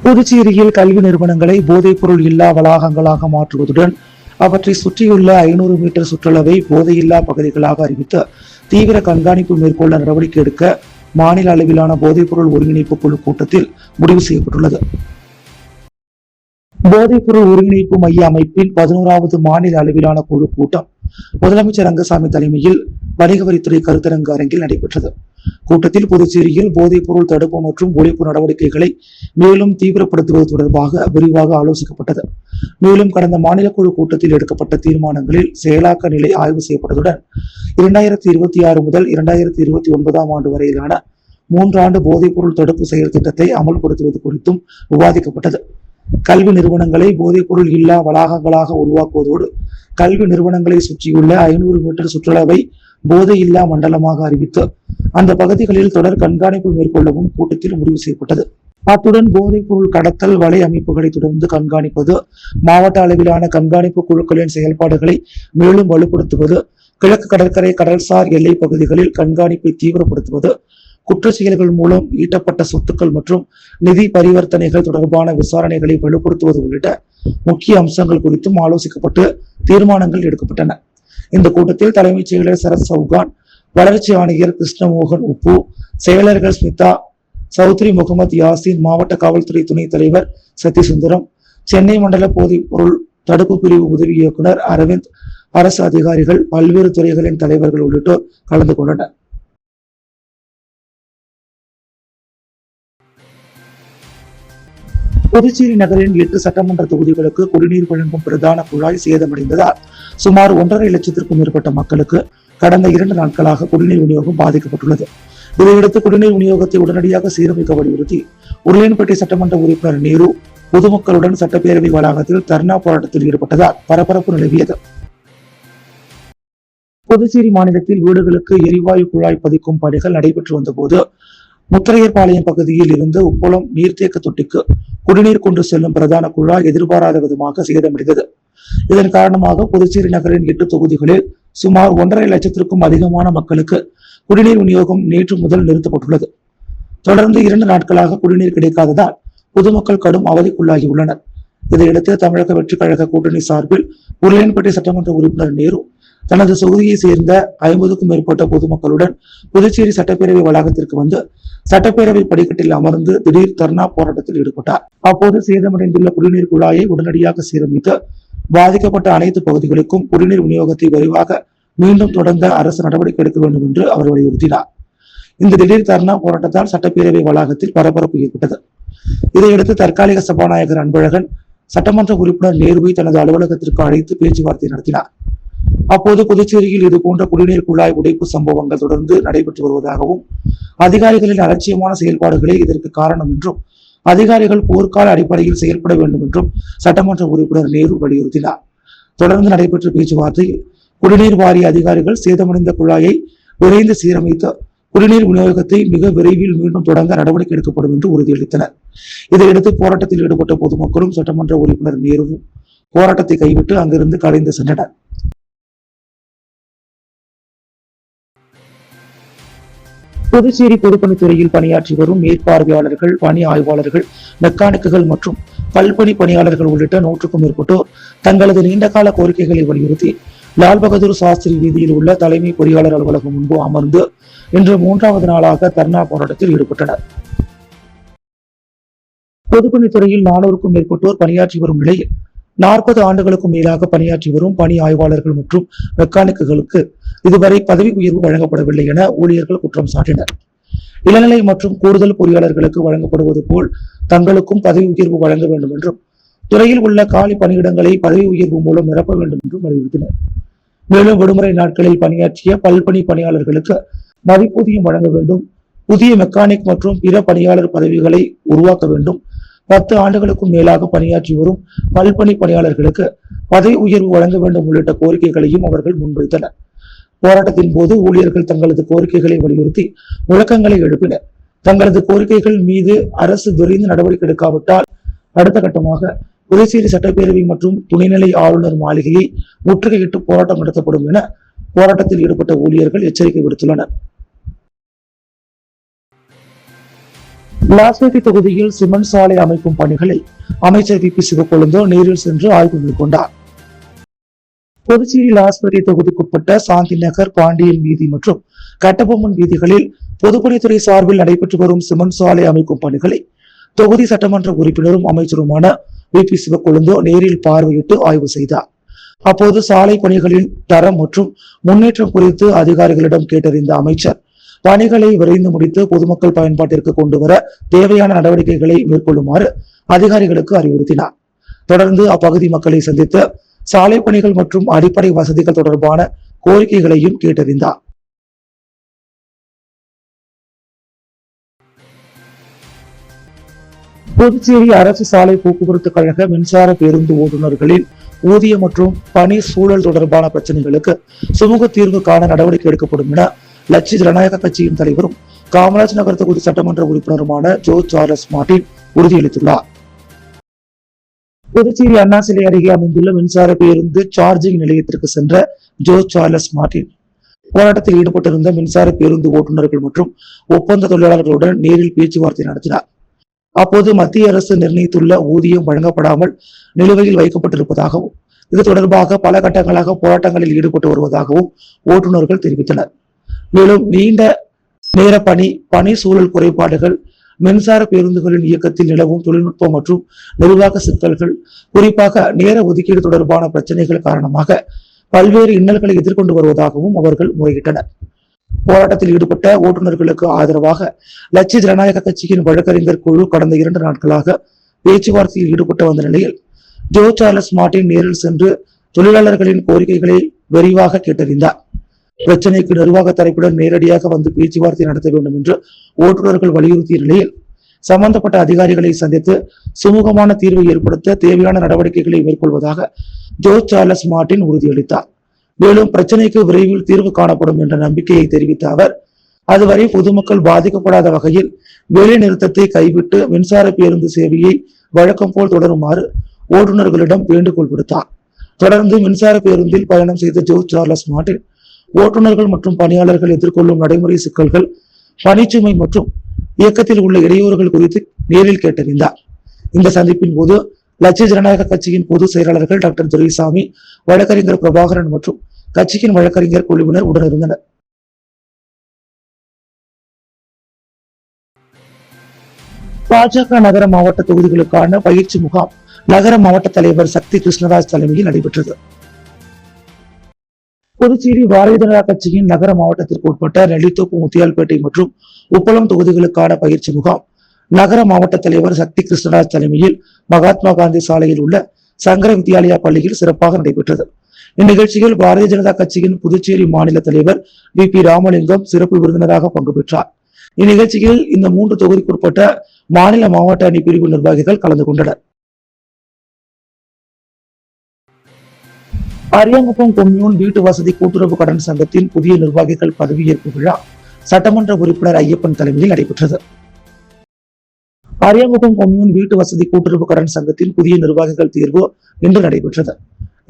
புதுச்சேரியில் கல்வி நிறுவனங்களை போதைப்பொருள் இல்லா வளாகங்களாக மாற்றுவதுடன் அவற்றை சுற்றியுள்ள 500 மீட்டர் சுற்றளவை போதையில்லா பகுதிகளாக அறிவித்து தீவிர கண்காணிப்பு மேற்கொள்ள நடவடிக்கை எடுக்க மாநில அளவிலான போதைப்பொருள் ஒருங்கிணைப்பு குழு கூட்டத்தில் முடிவு செய்யப்பட்டுள்ளது. போதைப்பொருள் ஒருங்கிணைப்பு மைய அமைப்பின் 11வது மாநில அளவிலான குழு கூட்டம் முதலமைச்சர் ரங்கசாமி தலைமையில் வணிக வரித்துறை கருத்தரங்கு அரங்கில் நடைபெற்றது. கூட்டத்தில் புதுச்சேரியில் போதைப் பொருள் தடுப்பு மற்றும் ஒழிப்பு நடவடிக்கைகளை மேலும் தீவிரப்படுத்துவது தொடர்பாக விரிவாக ஆலோசிக்கப்பட்டது. மேலும் கடந்த மாநில குழு கூட்டத்தில் எடுக்கப்பட்ட தீர்மானங்களில் செயலாக்க நிலை ஆய்வு செய்யப்பட்டதுடன் 2026 முதல் 2029 ஆண்டு வரையிலான 3 ஆண்டு போதைப் பொருள் தடுப்பு செயல் திட்டத்தை அமல்படுத்துவது குறித்தும் விவாதிக்கப்பட்டது. கல்வி நிறுவனங்களை போதைப் பொருள் இல்லா வளாகங்களாக உருவாக்குவதோடு கல்வி நிறுவனங்களை சுற்றியுள்ள 500 மீட்டர் சுற்றளவை போதை இல்லா மண்டலமாக அறிவித்து அந்த பகுதிகளில் தொடர் கண்காணிப்பு மேற்கொள்ளவும் கூட்டத்தில் முடிவு செய்யப்பட்டது. அத்துடன் போதைப் பொருள் கடத்தல் வலை அமைப்புகளை தொடர்ந்து கண்காணிப்பது, மாவட்ட அளவிலான கண்காணிப்பு குழுக்களின் செயல்பாடுகளை மேலும் வலுப்படுத்துவது, கிழக்கு கடற்கரை கடல்சார் எல்லை பகுதிகளில் கண்காணிப்பை தீவிரப்படுத்துவது, குற்ற செயல்கள் மூலம் ஈட்டப்பட்ட சொத்துக்கள் மற்றும் நிதி பரிவர்த்தனைகள் தொடர்பான விசாரணைகளை வலுப்படுத்துவது உள்ளிட்ட முக்கிய அம்சங்கள் குறித்தும் ஆலோசிக்கப்பட்டு தீர்மானங்கள் எடுக்கப்பட்டன. இந்த கூட்டத்தில் தலைமைச் செயலர் சரத் சௌகான், வளர்ச்சி ஆணையர் கிருஷ்ணமோகன் உப்பு, செயலர்கள் ஸ்மிதா சௌத்ரி, முகமது யாசின், மாவட்ட காவல்துறை துணைத் தலைவர் சத்திசுந்தரம், சென்னை மண்டல போதைப் பொருள் தடுப்பு பிரிவு உதவி இயக்குனர் அரவிந்த், அரசு அதிகாரிகள், பல்வேறு துறைகளின் தலைவர்கள் உள்ளிட்டோர் கலந்து கொண்டனர். புதுச்சேரி நகரின் 8 சட்டமன்ற தொகுதிகளுக்கு குடிநீர் வழங்கும் பிரதான குழாய் சேதமடைந்ததால் சுமார் 1.5 லட்சத்திற்கும் மேற்பட்ட மக்களுக்கு கடந்த 2 நாட்களாக குடிநீர் விநியோகம் பாதிக்கப்பட்டுள்ளது. இதையடுத்து குடிநீர் விநியோகத்தை உடனடியாக சீரமைக்க வலியுறுத்தி உருளையன்பேட்டை சட்டமன்ற உறுப்பினர் நேரு பொதுமக்களுடன் சட்டப்பேரவை வளாகத்தில் தர்ணா போராட்டத்தில் ஈடுபட்டதால் பரபரப்பு நிலவியது. புதுச்சேரி மாநிலத்தில் வீடுகளுக்கு எரிவாயு குழாய் பதிக்கும் பணிகள் நடைபெற்று வந்தபோது முத்திரையர்பாளையம் பகுதியில் இருந்து உப்பளம் நீர்த்தேக்க தொட்டிக்கு குடிநீர் கொண்டு செல்லும் பிரதான குழாய் எதிர்பாராத விதமாக சேதமடைந்தது. இதன் காரணமாக புதுச்சேரி நகரின் 8 தொகுதிகளில் சுமார் 1.5 லட்சத்திற்கும் அதிகமான மக்களுக்கு குடிநீர் விநியோகம் நேற்று முதல் நிறுத்தப்பட்டுள்ளது. தொடர்ந்து 2 நாட்களாக குடிநீர் கிடைக்காததால் பொதுமக்கள் கடும் அவதிக்குள்ளாகியுள்ளனர். இதையடுத்து தமிழக வெற்றி கழக கூட்டணி சார்பில் உருளையன்பேட்டை சட்டமன்ற உறுப்பினர் நேரு தனது தொகுதியை சேர்ந்த 50க்கும் மேற்பட்ட பொதுமக்களுடன் புதுச்சேரி சட்டப்பேரவை வளாகத்திற்கு வந்து சட்டப்பேரவை படிக்கட்டில் அமர்ந்து திடீர் தர்ணா போராட்டத்தில் ஈடுபட்டார். அப்போது சேதமடைந்துள்ள குடிநீர் குழாயை உடனடியாக சீரமைத்து பாதிக்கப்பட்ட அனைத்து பகுதிகளுக்கும் குடிநீர் விநியோகத்தை விரைவாக மீண்டும் தொடங்க அரசு நடவடிக்கை எடுக்க வேண்டும் என்று அவர் வலியுறுத்தினார். இந்த திடீர் தர்ணா போராட்டத்தால் சட்டப்பேரவை வளாகத்தில் பரபரப்பு ஏற்பட்டது. இதையடுத்து தற்காலிக சபாநாயகர் அன்பழகன் சட்டமன்ற உறுப்பினர் நேருவை தனது அலுவலகத்திற்கு அழைத்து பேச்சுவார்த்தை நடத்தினார். அப்போது புதுச்சேரியில் இதுபோன்ற குடிநீர் குழாய் உடைப்பு சம்பவங்கள் தொடர்ந்து நடைபெற்று வருவதாகவும் அதிகாரிகளின் அலட்சியமான செயல்பாடுகளே இதற்கு காரணம் என்றும் அதிகாரிகள் போர்க்கால அடிப்படையில் செயல்பட வேண்டும் என்றும் சட்டமன்ற உறுப்பினர் நேரு வலியுறுத்தினார். தொடர்ந்து நடைபெற்ற பேச்சுவார்த்தையில் குடிநீர் வாரிய அதிகாரிகள் சேதமடைந்த குழாயை விரைந்து சீரமைத்து குடிநீர் விநியோகத்தை மிக விரைவில் மீண்டும் தொடங்க நடவடிக்கை எடுக்கப்படும் என்று உறுதியளித்தனர். இதையடுத்து போராட்டத்தில் ஈடுபட்ட பொதுமக்களும் சட்டமன்ற உறுப்பினர் நேருவும் போராட்டத்தை கைவிட்டு அங்கிருந்து கலைந்து சென்றனர். புதுச்சேரி பொதுப்பணித்துறையில் பணியாற்றி வரும் மேற்பார்வையாளர்கள், பணி ஆய்வாளர்கள், மெக்கானிக்குகள் மற்றும் பல்பணி பணியாளர்கள் உள்ளிட்ட 100க்கும் மேற்பட்டோர் தங்களது நீண்டகால கோரிக்கைகளை வலியுறுத்தி லால் பகதூர் சாஸ்திரி வீதியில் உள்ள தலைமை பொறியாளர் அலுவலகம் முன்பு அமர்ந்து இன்று 3வது நாளாக தர்ணா போராட்டத்தில் ஈடுபட்டனர். பொதுப்பணித்துறையில் 400க்கும் மேற்பட்டோர் பணியாற்றி வரும் நிலையில் 40 ஆண்டுகளுக்கும் மேலாக பணியாற்றி வரும் பணி ஆய்வாளர்கள் மற்றும் மெக்கானிக்குகளுக்கு இதுவரை பதவி உயர்வு வழங்கப்படவில்லை என ஊழியர்கள் குற்றம் சாட்டினர். இளநிலை மற்றும் கூடுதல் பொறியாளர்களுக்கு வழங்கப்படுவது போல் தங்களுக்கும் பதவி உயர்வு வழங்க வேண்டும் என்றும் துறையில் உள்ள காலி பணியிடங்களை பதவி உயர்வு மூலம் நிரப்ப வேண்டும் என்றும் வலியுறுத்தினர். மேலும் விடுமுறை நாட்களில் பணியாற்றிய பல்பணி பணியாளர்களுக்கு மதிப்பூதியம் வழங்க வேண்டும், புதிய மெக்கானிக் மற்றும் பிற பணியாளர் பதவிகளை உருவாக்க வேண்டும், 10 ஆண்டுகளுக்கும் மேலாக பணியாற்றி வரும் பல்பணி பணியாளர்களுக்கு பதவி உயர்வு வழங்க வேண்டும் உள்ளிட்ட கோரிக்கைகளையும் அவர்கள் முன்வைத்தனர். போராட்டத்தின் போது ஊழியர்கள் தங்களது கோரிக்கைகளை வலியுறுத்தி முழக்கங்களை எழுப்பினர். தங்களது கோரிக்கைகள் மீது அரசு விரைந்து நடவடிக்கை எடுக்காவிட்டால் அடுத்த கட்டமாக புதுச்சேரி சட்டப்பேரவை மற்றும் துணைநிலை ஆளுநர் மாளிகையை முற்றுகையிட்டு போராட்டம் நடத்தப்படும் என போராட்டத்தில் ஈடுபட்ட ஊழியர்கள் எச்சரிக்கை விடுத்துள்ளனர். லாஸ்பேட்டை தொகுதியில் சிமெண்ட் சாலை அமைக்கும் பணிகளை அமைச்சர் வி பி சிவக்கொழுந்து நேரில் சென்று ஆய்வு மேற்கொண்டார். புதுச்சேரி லாஸ்பேட்டை தொகுதிக்குட்பட்ட சாந்தி நகர், பாண்டியன் வீதி மற்றும் கட்டபொம்மன் வீதிகளில் பொதுப்பணித்துறை சார்பில் நடைபெற்று வரும் சிமெண்ட் சாலை அமைக்கும் பணிகளை தொகுதி சட்டமன்ற உறுப்பினரும் அமைச்சருமான வி பி சிவக்கொழுந்து நேரில் பார்வையிட்டு ஆய்வு செய்தார். அப்போது சாலை பணிகளின் தரம் மற்றும் முன்னேற்றம் குறித்து அதிகாரிகளிடம் கேட்டறிந்த அமைச்சர் பணிகளை விரைந்து முடித்து பொதுமக்கள் பயன்பாட்டிற்கு கொண்டு வர தேவையான நடவடிக்கைகளை மேற்கொள்ளுமாறு அதிகாரிகளுக்கு அறிவுறுத்தினார். தொடர்ந்து அப்பகுதி மக்களை சந்தித்து சாலை பணிகள் மற்றும் அடிப்படை வசதிகள் தொடர்பான கோரிக்கைகளையும் கேட்டறிந்தார். புதுச்சேரி அரசு சாலை போக்குவரத்து கழக மின்சார பேருந்து ஓட்டுநர்களின் ஊதிய மற்றும் பணி சூழல் தொடர்பான பிரச்சனைகளுக்கு சுமூக தீர்வு காண நடவடிக்கை எடுக்கப்படும் என லட்சிய ஜனநாயக கட்சியின் தலைவரும் காமராஜ் நகர் தொகுதி சட்டமன்ற உறுப்பினருமான ஜோ சார்லஸ் மார்டின் உறுதியளித்துள்ளார். புதுச்சேரி அண்ணா சிலை அருகே அமைந்துள்ள மின்சார பேருந்து சார்ஜிங் நிலையத்திற்கு சென்ற ஜோ சார்லஸ் மார்டின் போராட்டத்தில் ஈடுபட்டிருந்த மின்சார பேருந்து ஓட்டுநர்கள் மற்றும் ஒப்பந்த தொழிலாளர்களுடன் நேரில் பேச்சுவார்த்தை நடத்தினார். அப்போது மத்திய அரசு நிர்ணயித்துள்ள ஊதியம் வழங்கப்படாமல் நிலுவையில் வைக்கப்பட்டிருப்பதாகவும் இது தொடர்பாக பல கட்டங்களாக போராட்டங்களில் ஈடுபட்டு வருவதாகவும் ஓட்டுநர்கள் தெரிவித்தனர். மேலும் நீண்ட நேர பணி சூழல் குறைபாடுகள், மின்சார பேருந்துகளின் இயக்கத்தில் நிலவும் தொழில்நுட்பம் மற்றும் நிர்வாக சிக்கல்கள், குறிப்பாக நேர ஒதுக்கீடு தொடர்பான பிரச்சனைகள் காரணமாக பல்வேறு இன்னல்களை எதிர்கொண்டு வருவதாகவும் அவர்கள் முறையிட்டனர். போராட்டத்தில் ஈடுபட்ட ஓட்டுநர்களுக்கு ஆதரவாக லட்சிய ஜனநாயக கட்சியின் வழக்கறிஞர் குழு கடந்த 2 நாட்களாக பேச்சுவார்த்தையில் ஈடுபட்டு வந்த நிலையில் ஜோ சார்லஸ் மார்டின் நேரில் சென்று தொழிலாளர்களின் கோரிக்கைகளை விரிவாக கேட்டறிந்தார். பிரச்சனைக்கு நிர்வாக தரப்புடன் நேரடியாக வந்து பேச்சுவார்த்தை நடத்த வேண்டும் என்று ஓட்டுநர்கள் வலியுறுத்திய நிலையில் சம்பந்தப்பட்ட அதிகாரிகளை சந்தித்து சுமூகமான தீர்வை ஏற்படுத்த தேவையான நடவடிக்கைகளை மேற்கொள்வதாக ஜோ சார்லஸ் மார்டின் உறுதியளித்தார். மேலும் பிரச்சனைக்கு விரைவில் தீர்வு காணப்படும் என்ற நம்பிக்கையை தெரிவித்த அவர் அதுவரை பொதுமக்கள் பாதிக்கப்படாத வகையில் வேலை நிறுத்தத்தை கைவிட்டு மின்சார பேருந்து சேவையை வழக்கம் போல் தொடருமாறு ஓட்டுநர்களிடம் வேண்டுகோள் விடுத்தார். தொடர்ந்து மின்சார பேருந்தில் பயணம் செய்த ஜோ சார்லஸ் மார்டின் ஓட்டுநர்கள் மற்றும் பணியாளர்கள் எதிர்கொள்ளும் நடைமுறை சிக்கல்கள், பணிச்சுமை மற்றும் இயக்கத்தில் உள்ள இடையூறுகள் குறித்து நேரில் கேட்டறிந்தார். இந்த சந்திப்பின் போது லட்சிய ஜனநாயக கட்சியின் பொதுச் செயலாளர்கள் டாக்டர் துரைசாமி, வழக்கறிஞர் பிரபாகரன் மற்றும் கட்சியின் வழக்கறிஞர் குழுவினர் உடனிருந்தனர். பாஜக நகர மாவட்ட தொகுதிகளுக்கான பயிற்சி முகாம் நகர மாவட்ட தலைவர் சக்தி கிருஷ்ணராஜ் தலைமையில் நடைபெற்றது. புதுச்சேரி பாரதிய ஜனதா கட்சியின் நகர மாவட்டத்திற்கு உட்பட்ட நெல்லித்தோப்பு, முத்தியால்பேட்டை மற்றும் உப்பளம் தொகுதிகளுக்கான பயிற்சி முகாம் நகர மாவட்ட தலைவர் சக்தி கிருஷ்ணராஜ் தலைமையில் மகாத்மா காந்தி சாலையில் உள்ள சங்கர வித்யாலயா பள்ளியில் சிறப்பாக நடைபெற்றது. இந்நிகழ்ச்சியில் பாரதிய ஜனதா கட்சியின் புதுச்சேரி மாநில தலைவர் வி பி ராமலிங்கம் சிறப்பு விருந்தினராக பங்கு பெற்றார். இந்நிகழ்ச்சியில் இந்த 3 தொகுதிக்குட்பட்ட மாநில மாவட்ட அணி பிரிவு நிர்வாகிகள் கலந்து கொண்டனர். அரியாங்குப்பம் கொம்யூன் வீட்டு வசதி கூட்டுறவு கடன் சங்கத்தின் புதிய நிர்வாகிகள் பதவியேற்பு விழா சட்டமன்ற உறுப்பினர் ஐயப்பன் தலைமையில் நடைபெற்றது. அரியாங்குப்பம் கொம்யூன் வீட்டு வசதி கூட்டுறவு கடன் சங்கத்தின் புதிய நிர்வாகிகள் தேர்வு இன்று நடைபெற்றது.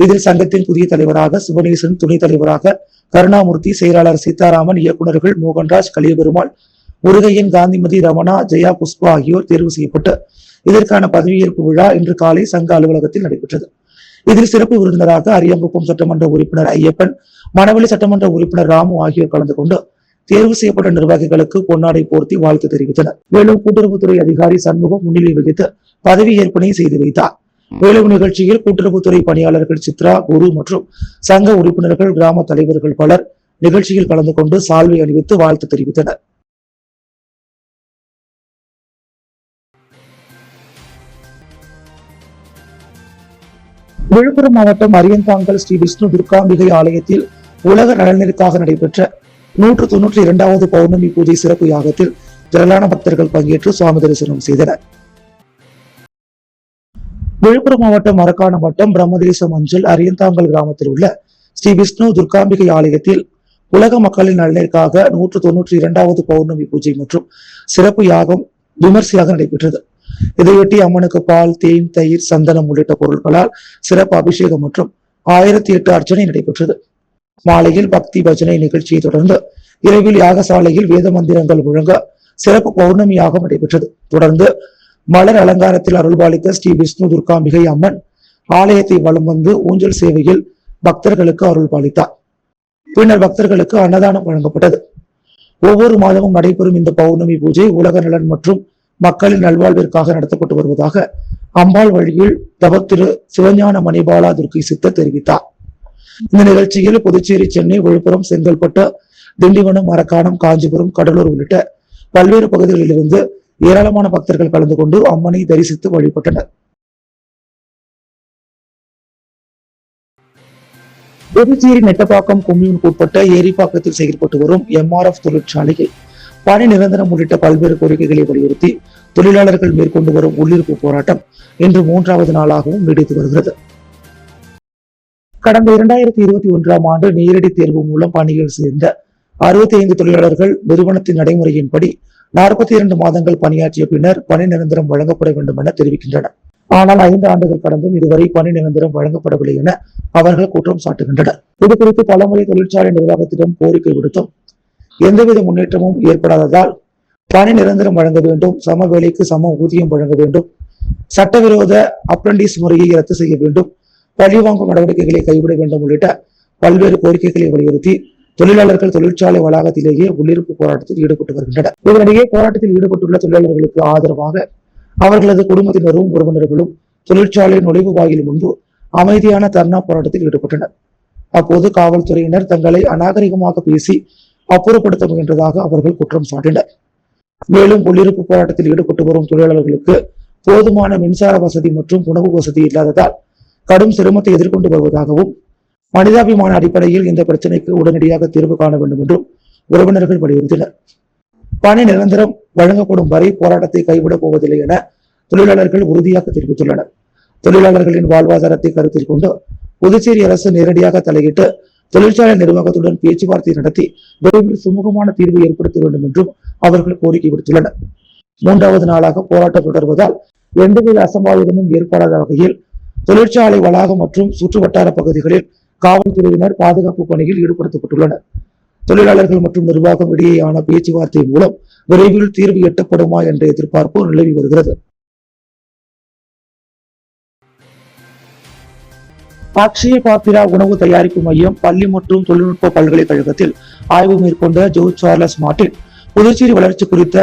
இதில் சங்கத்தின் புதிய தலைவராக சிவனேசன், துணைத் தலைவராக கருணாமூர்த்தி, செயலாளர் சீதாராமன், இயக்குநர்கள் மோகன்ராஜ், கலியபெருமாள், முருகையன், காந்திமதி, ரமணா, ஜெயா, புஷ்பா ஆகியோர் தேர்வு செய்யப்பட்டு இதற்கான பதவியேற்பு விழா இன்று காலை சங்க அலுவலகத்தில் நடைபெற்றது. இதில் சிறப்பு விருந்தினராக அரியாங்குப்பம் சட்டமன்ற உறுப்பினர் ஐயப்பன், மணவெளி சட்டமன்ற உறுப்பினர் ராமு ஆகியோர் கலந்து கொண்டு தேர்வு செய்யப்பட்ட நிர்வாகிகளுக்கு பொன்னாடை போர்த்தி வாழ்த்து தெரிவித்தனர். மேலும் கூட்டுறவுத்துறை அதிகாரி சண்முகம் முன்னிலை வகித்து பதவியேற்பனை செய்து வைத்தார். மேலும் நிகழ்ச்சியில் கூட்டுறவுத்துறை பணியாளர்கள் சித்ரா, குரு மற்றும் சங்க உறுப்பினர்கள், கிராம தலைவர்கள் பலர் நிகழ்ச்சியில் கலந்து கொண்டு சால்வை அணிவித்து வாழ்த்து தெரிவித்தனர். விழுப்புரம் மாவட்டம் அரியந்தாங்கல் ஸ்ரீ விஷ்ணு துர்காம்பிகை ஆலயத்தில் உலக நலனிற்காக நடைபெற்ற 192வது பௌர்ணமி பூஜை சிறப்பு யாகத்தில் திரளான பக்தர்கள் பங்கேற்று சுவாமி தரிசனம் செய்தனர். விழுப்புரம் மாவட்டம் மரக்காணம் வட்டம் பிரம்மதேசம் அஞ்சல் அரியந்தாங்கல் கிராமத்தில் உள்ள ஸ்ரீ விஷ்ணு துர்காம்பிகை ஆலயத்தில் உலக மக்களின் நலனிற்காக 192வது பௌர்ணமி பூஜை மற்றும் சிறப்பு யாகம் விமர்சையாக நடைபெற்றது. இதையொட்டி அம்மனுக்கு பால், தேன், தயிர், சந்தனம் உள்ளிட்ட பொருட்களால் சிறப்பு அபிஷேகம் மற்றும் 1008 அர்ச்சனை நடைபெற்றது. மாலையில் பக்தி பஜனை நிகழ்ச்சியை தொடர்ந்து இரவில் யாகசாலையில் வேத மந்திரங்கள் முழங்க சிறப்பு பௌர்ணமியாக நடைபெற்றது. தொடர்ந்து மலர் அலங்காரத்தில் அருள்பாலித்த ஸ்ரீ விஷ்ணு துர்காம்பிகை அம்மன் ஆலயத்தை வலம் வந்து ஊஞ்சல் சேவையில் பக்தர்களுக்கு அருள் பாலித்தார். பின்னர் பக்தர்களுக்கு அன்னதானம் வழங்கப்பட்டது. ஒவ்வொரு மாதமும் நடைபெறும் இந்த பௌர்ணமி பூஜை உலக நலன் மற்றும் மக்களின் நல்வாழ்விற்காக நடத்தப்பட்டு வருவதாக அம்பாள் வழியில் தவத்திரு சிவஞான மணிபாலா துர்க்கை சித்தர் தெரிவித்தார். இந்த நிகழ்ச்சியில் புதுச்சேரி, சென்னை, விழுப்புரம், செங்கல்பட்டு, திண்டிவனம், மரக்காணம், காஞ்சிபுரம், கடலூர் உள்ளிட்ட பல்வேறு பகுதிகளிலிருந்து ஏராளமான பக்தர்கள் கலந்து கொண்டு அம்மனை தரிசித்து வழிபட்டனர். புதுச்சேரி நெட்டப்பாக்கம் கொம்யூனுக்கு உட்பட்ட ஏரிப்பாக்கத்தில் செயல்பட்டு வரும் MRF தொழிற்சாலையில் பணி நிரந்தரம் உள்ளிட்ட பல்வேறு கோரிக்கைகளை வலியுறுத்தி தொழிலாளர்கள் மேற்கொண்டு வரும் உள்ளிருப்பு போராட்டம் இன்று 3வது நாளாகவும் நீடித்து வருகிறது. கடந்த 2021ஆம் ஆண்டு நேரடி தேர்வு மூலம் பணியில் சேர்ந்த 65 தொழிலாளர்கள் நிறுவனத்தின் நடைமுறையின்படி 42 மாதங்கள் பணியாற்றிய பின்னர் பணி நிரந்தரம் வழங்கப்பட வேண்டும் என தெரிவிக்கின்றனர். ஆனால் 5 ஆண்டுகள் கடந்தும் இதுவரை பணி நிரந்தரம் வழங்கப்படவில்லை என அவர்கள் குற்றம் சாட்டுகின்றனர். இது குறித்து பலமுறை தொழிற்சாலை நிர்வாகத்திடம் கோரிக்கை விடுத்தும் எந்தவித முன்னேற்றமும் ஏற்படாததால் பணி நிரந்தரம் வழங்க வேண்டும், சம வேலைக்கு சம ஊதியம் வழங்க வேண்டும், சட்டவிரோத அப்ரண்டிஸ் முறையை ரத்து செய்ய வேண்டும், பழிவாங்கும் நடவடிக்கைகளை கைவிட வேண்டும் உள்ளிட்ட பல்வேறு கோரிக்கைகளை வலியுறுத்தி தொழிலாளர்கள் தொழிற்சாலை வளாகத்திலேயே உள்ளிருப்பு போராட்டத்தில் ஈடுபட்டு வருகின்றனர். இதனிடையே போராட்டத்தில் ஈடுபட்டுள்ள தொழிலாளர்களுக்கு ஆதரவாக அவர்களது குடும்பத்தினரும் உறவினர்களும் தொழிற்சாலை நுழைவு வாயில் முன்பு அமைதியான தர்ணா போராட்டத்தில் ஈடுபட்டனர். அப்போது காவல்துறையினர் தங்களை அநாகரிகமாக பேசி அப்புறப்படுத்த முயன்றதாக அவர்கள் குற்றம் சாட்டினர். மேலும் உள்ளிருப்பு போராட்டத்தில் ஈடுபட்டு வரும் தொழிலாளர்களுக்கு போதுமான மின்சார வசதி மற்றும் உணவு வசதி இல்லாததால் கடும் சிரமத்தை எதிர்கொண்டு வருவதாகவும் மனிதாபிமான அடிப்படையில் இந்த பிரச்சனைக்கு உடனடியாக தீர்வு காண வேண்டும் என்றும் உறவினர்கள் வலியுறுத்தினர். பணி நிரந்தரம் வழங்கப்படும் வரை போராட்டத்தை கைவிடப் போவதில்லை என தொழிலாளர்கள் உறுதியாக தெரிவித்துள்ளனர். தொழிலாளர்களின் வாழ்வாதாரத்தை கருத்தில் கொண்டு புதுச்சேரி அரசு நேரடியாக தலையிட்டு தொழிற்சாலை நிர்வாகத்துடன் பேச்சுவார்த்தை நடத்தி விரைவில் சுமூகமான தீர்வு ஏற்படுத்த வேண்டும் என்றும் அவர்கள் கோரிக்கை விடுத்துள்ளனர். 3வது நாளாக போராட்டம் தொடர்வதால் எந்தவித அசம்பாவிதமும் ஏற்படாத வகையில் தொழிற்சாலை வளாகம் மற்றும் சுற்று வட்டார பகுதிகளில் காவல்துறையினர் பாதுகாப்பு பணியில் ஈடுபடுத்தப்பட்டுள்ளனர். தொழிலாளர்கள் மற்றும் நிர்வாகம் இடையேயான பேச்சுவார்த்தை மூலம் விரைவில் தீர்வு எட்டப்படுமா என்ற எதிர்பார்ப்பு நிலவி வருகிறது. அக்ஷய பாத்திரா உணவு தயாரிப்பு மையம் பள்ளி மற்றும் தொழில்நுட்ப பல்கலைக்கழகத்தில் ஆய்வு மேற்கொண்ட ஜோர்ஜ் சார்லஸ் மார்டின் புதுச்சேரி வளர்ச்சி குறித்த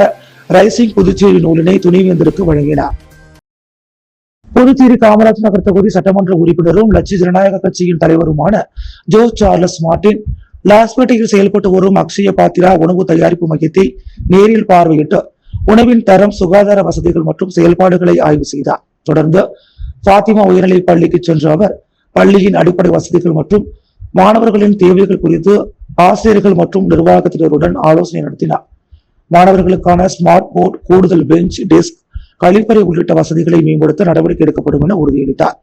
ரைசிங் புதுச்சேரி நூலினை துணைவேந்தருக்கு வழங்கினார். புதுச்சேரி காமராஜ் நகர் தொகுதி சட்டமன்ற உறுப்பினரும் லட்சிய ஜனநாயக கட்சியின் தலைவருமான ஜோர்ஜ் சார்லஸ் மார்டின் லாஸ்பேட்டையில் செயல்பட்டு வரும் அக்ஷய பாத்திரா உணவு தயாரிப்பு மையத்தை நேரில் பார்வையிட்டு உணவின் தரம், சுகாதார வசதிகள் மற்றும் செயல்பாடுகளை ஆய்வு செய்தார். தொடர்ந்து பாத்திமா உயர்நிலை பள்ளிக்கு சென்ற அவர் பள்ளியின் அடிப்படை வசதிகள் மற்றும் மாணவர்களின் தேவைகள் குறித்து ஆசிரியர்கள் மற்றும் நிர்வாகத்தினருடன் ஆலோசனை நடத்தினார். மாணவர்களுக்கான ஸ்மார்ட் போர்டு, கூடுதல் பெஞ்ச், டெஸ்க், கழிப்பறை உள்ளிட்ட வசதிகளை மேம்படுத்த நடவடிக்கை எடுக்கப்படும் என உறுதியளித்தார்.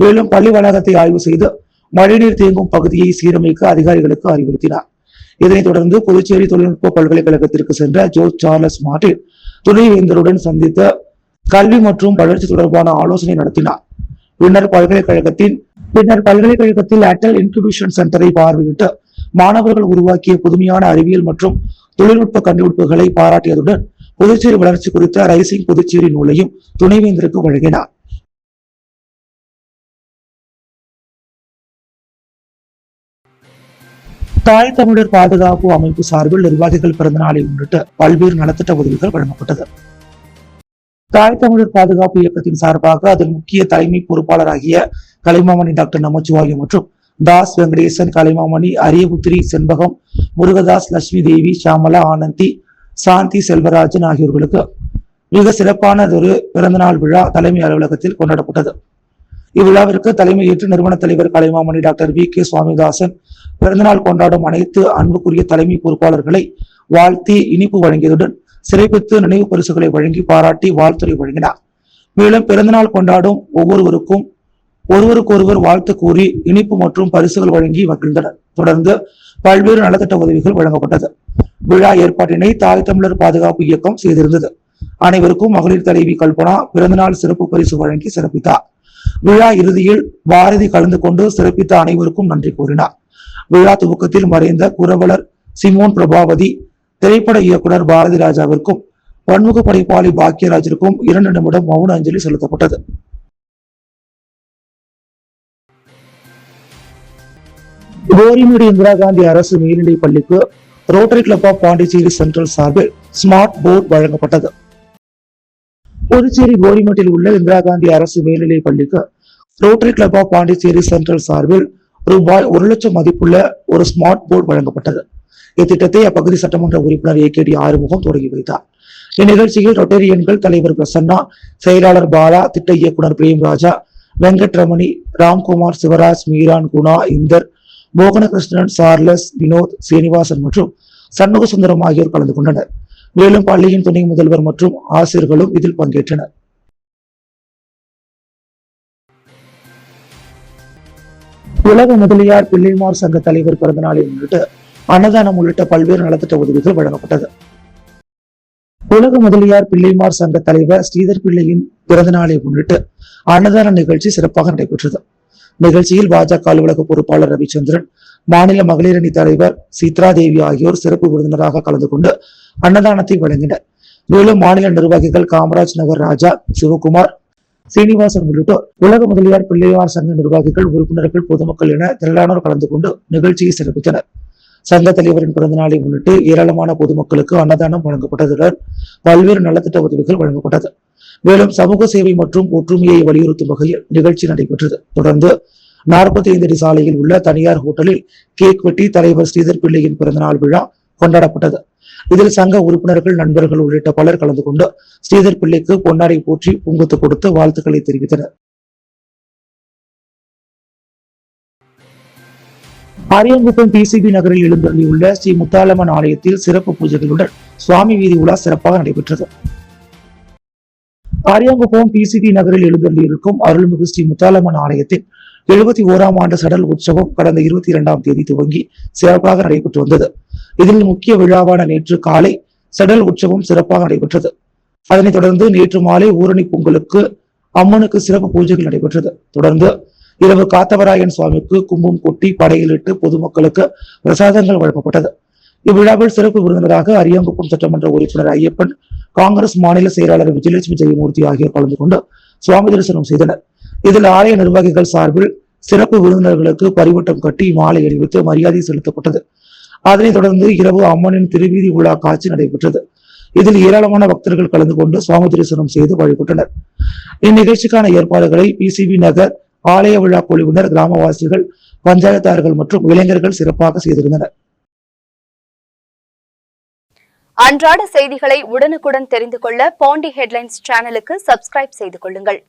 மேலும் பள்ளி வளாகத்தை ஆய்வு செய்து மழைநீர் தேங்கும் பகுதியை சீரமைக்க அதிகாரிகளுக்கு அறிவுறுத்தினார். இதனைத் தொடர்ந்து புதுச்சேரி தொழில்நுட்ப பல்கலைக்கழகத்திற்கு சென்ற ஜோர்ஜ் சார்லஸ் மார்டின் துணைவேந்தருடன் சந்தித்த கல்வி மற்றும் வளர்ச்சி தொடர்பான ஆலோசனை நடத்தினார். பின்னர் பல்கலைக்கழகத்தில் அட்டல் இன்குபேஷன் சென்டரை பார்வையிட்டு மாணவர்கள் உருவாக்கிய புதுமையான அறிவியல் மற்றும் தொழில்நுட்ப கண்டுபிடிப்புகளை பாராட்டியதுடன் புதுச்சேரி வளர்ச்சி குறித்த ரைசிங் புதுச்சேரி நூலையும் துணைவேந்தருக்கு வழங்கினார். தாய் தமிழர் பாதுகாப்பு அமைப்பு சார்பில் நிர்வாகிகள் பிறந்த நாளை முன்னிட்டு பல்வேறு நலத்திட்ட உதவிகள் வழங்கப்பட்டது. தாய் தமிழர் பாதுகாப்பு இயக்கத்தின் சார்பாக அதன் முக்கிய தலைமை பொறுப்பாளராகிய கலைமாமணி டாக்டர் நமச்சிவாயம் மற்றும் தாஸ் வெங்கடேசன், கலைமாமணி, அரியபுத்திரி, செண்பகம், முருகதாஸ், லட்சுமி தேவி, ஷாமலா, ஆனந்தி, சாந்தி, செல்வராஜன் ஆகியோர்களுக்கு மிக சிறப்பானதொரு பிறந்தநாள் விழா தலைமை அலுவலகத்தில் கொண்டாடப்பட்டது. இவ்விழாவிற்கு தலைமையேற்று நிறுவன தலைவர் கலைமாமணி டாக்டர் V.K. சுவாமிதாசன் பிறந்தநாள் கொண்டாடும் அனைத்து அன்புக்குரிய தலைமை பொறுப்பாளர்களை வாழ்த்தி இனிப்பு வழங்கியதுடன் சிறைப்பித்து நினைவு பரிசுகளை வழங்கி பாராட்டி வாழ்த்துறை வழங்கினார். மேலும் பிறந்தநாள் கொண்டாடும் ஒவ்வொருவருக்கும் ஒருவருக்கொருவர் வாழ்த்து கூறி இனிப்பு மற்றும் பரிசுகள் வழங்கி மகிழ்ந்தனர். தொடர்ந்து பல்வேறு நலத்திட்ட உதவிகள் வழங்கப்பட்டது. விழா ஏற்பாட்டினை தாய் தமிழர் பாதுகாப்பு இயக்கம் செய்திருந்தது. அனைவருக்கும் மகளிர் தலைவி கல்பனா பிறந்தநாள் சிறப்பு பரிசு வழங்கி சிறப்பித்தார். விழா இறுதியில் பாரதி கலந்து கொண்டு சிறப்பித்த அனைவருக்கும் நன்றி கூறினார். விழா துவக்கத்தில் மறைந்த குரவலர் சிமோன் பிரபாவதி திரைப்பட இயக்குனர் பாரதி ராஜாவிற்கும் பன்முக படைப்பாளி பாக்கியராஜிற்கும் 2 நிமிடம் மௌன அஞ்சலி செலுத்தப்பட்டது. கோரிமேடு இந்திரா காந்தி அரசு மேல்நிலைப் பள்ளிக்கு rotary club of Pondicherry central சார்பில் ஸ்மார்ட் போர்டு வழங்கப்பட்டது. புதுச்சேரி கோரிமேட்டில் உள்ள இந்திரா காந்தி அரசு மேல்நிலைப் பள்ளிக்கு rotary club of Pondicherry central சார்பில் ரூபாய் 1 லட்சம் மதிப்புள்ள ஒரு ஸ்மார்ட் போர்டு வழங்கப்பட்டது. இத்திட்டத்தை அப்பகுதி சட்டமன்ற உறுப்பினர் AKD ஆறுமுகம் தொடங்கி வைத்தார். இந்நிகழ்ச்சியில் ரொட்டேரியன்கள் தலைவர் பிரசன்னா, செயலாளர் பாலா, திட்ட இயக்குனர் பிரேம்ராஜா, வெங்கட்ரமணி, ராம்குமார், சிவராஜ், மீரான், குணா, இந்தர், மோகனகிருஷ்ணன், சார்லஸ், வினோத், சீனிவாசன் மற்றும் சண்முக சுந்தரம் ஆகியோர் கலந்து கொண்டனர். மேலும் பள்ளியின் துணை முதல்வர் மற்றும் ஆசிரியர்களும் இதில் பங்கேற்றனர். உலக முதலியார் பிள்ளைமார் சங்க தலைவர் பிறந்தநாளை முன்னிட்டு அன்னதானம் உள்ளிட்ட பல்வேறு நலத்திட்ட உதவிகள் வழங்கப்பட்டது. உலக முதலியார் பிள்ளைமார் சங்க தலைவர் ஸ்ரீதர் பிள்ளையின் பிறந்த நாளை முன்னிட்டு அன்னதான நிகழ்ச்சி சிறப்பாக நடைபெற்றது. நிகழ்ச்சியில் பாஜக அலுவலக பொறுப்பாளர் ரவிச்சந்திரன், மாநில மகளிர் அணி தலைவர் சித்ரா தேவி ஆகியோர் சிறப்பு விருந்தினராக கலந்து கொண்டு அன்னதானத்தை வழங்கினர். மேலும் மாநில நிர்வாகிகள் காமராஜ் நகர் ராஜா, சிவகுமார், சீனிவாசன் உள்ளிட்டோர், உலக முதலியார் பிள்ளையார் சங்க நிர்வாகிகள், உறுப்பினர்கள், பொதுமக்கள் என திரளானோர் கலந்து கொண்டு நிகழ்ச்சியை சிறப்பித்தனர். சங்க தலைவரின் பிறந்த நாளை முன்னிட்டு ஏராளமான பொதுமக்களுக்கு அன்னதானம் வழங்கப்பட்டதுடன் பல்வேறு நலத்திட்ட உதவிகள் வழங்கப்பட்டது. மேலும் சமூக சேவை மற்றும் ஒற்றுமையை வலியுறுத்தும் வகையில் நிகழ்ச்சி நடைபெற்றது. தொடர்ந்து 45 அடி சாலையில் உள்ள தனியார் ஹோட்டலில் கேக் வெட்டி தலைவர் ஸ்ரீதர் பிள்ளையின் பிறந்தநாள் விழா கொண்டாடப்பட்டது. இதில் சங்க உறுப்பினர்கள், நண்பர்கள் உள்ளிட்ட பலர் கலந்து கொண்டு ஸ்ரீதர் பிள்ளைக்கு பொன்னாடை போற்றி பூங்கொத்து கொடுத்து வாழ்த்துக்களை தெரிவித்தனர். அரியாங்குப்பம் PCB நகரில் எழுந்தருளியுள்ள ஸ்ரீ முத்தாலம்மன் ஆலயத்தில் சிறப்பு பூஜைகளுடன் சுவாமி வீதி உலா சிறப்பாக நடைபெற்றது. அரியாங்குப்பம் PCB நகரில் எழுந்தருளியிருக்கும் அருள்மிகு ஸ்ரீ முத்தாலம்மன் ஆலயத்தின் 71ஆம் ஆண்டு சடல் உற்சவம் கடந்த 22ஆம் தேதி துவங்கி சிறப்பாக நடைபெற்று வந்தது. இதில் முக்கிய விழாவான நேற்று காலை சடல் உற்சவம் சிறப்பாக நடைபெற்றது. அதனைத் தொடர்ந்து நேற்று மாலை ஊரணி பொங்கலுக்கு அம்மனுக்கு சிறப்பு பூஜைகள் நடைபெற்றது. தொடர்ந்து இரவு காத்தவராயன் சுவாமிக்கு கும்பம் கொட்டி படையிலிட்டு பொதுமக்களுக்கு பிரசாதங்கள் வழங்கப்பட்டது. இவ்விழாவில் சிறப்பு விருந்தினராக அரியாங்குப்பம் சட்டமன்ற உறுப்பினர் ஐயப்பன், காங்கிரஸ் மாநில செயலாளர் விஜயலட்சுமி ஜெயமூர்த்தி ஆகியோர் கலந்து கொண்டு சுவாமி தரிசனம் செய்தனர். இதில் ஆலய நிர்வாகிகள் சார்பில் சிறப்பு விருந்தினர்களுக்கு பரிவட்டம் கட்டி மாலை அணிவித்து மரியாதை செலுத்தப்பட்டது. அதனைத் தொடர்ந்து இரவு அம்மனின் திருவீதி உலா காட்சி நடைபெற்றது. இதில் ஏராளமான பக்தர்கள் கலந்து கொண்டு சுவாமி தரிசனம் செய்து வழிபட்டனர். இந்நிகழ்ச்சிக்கான ஏற்பாடுகளை PCB நகர் ஆலய விழா குழுவினர், கிராமவாசிகள், பஞ்சாயத்தார்கள் மற்றும் இளைஞர்கள் சிறப்பாக செய்திருந்தனர். அன்றாட செய்திகளை உடனுக்குடன் தெரிந்து கொள்ள பாண்டி ஹெட்லைன்ஸ் சேனலுக்கு சப்ஸ்கிரைப் செய்து கொள்ளுங்கள்.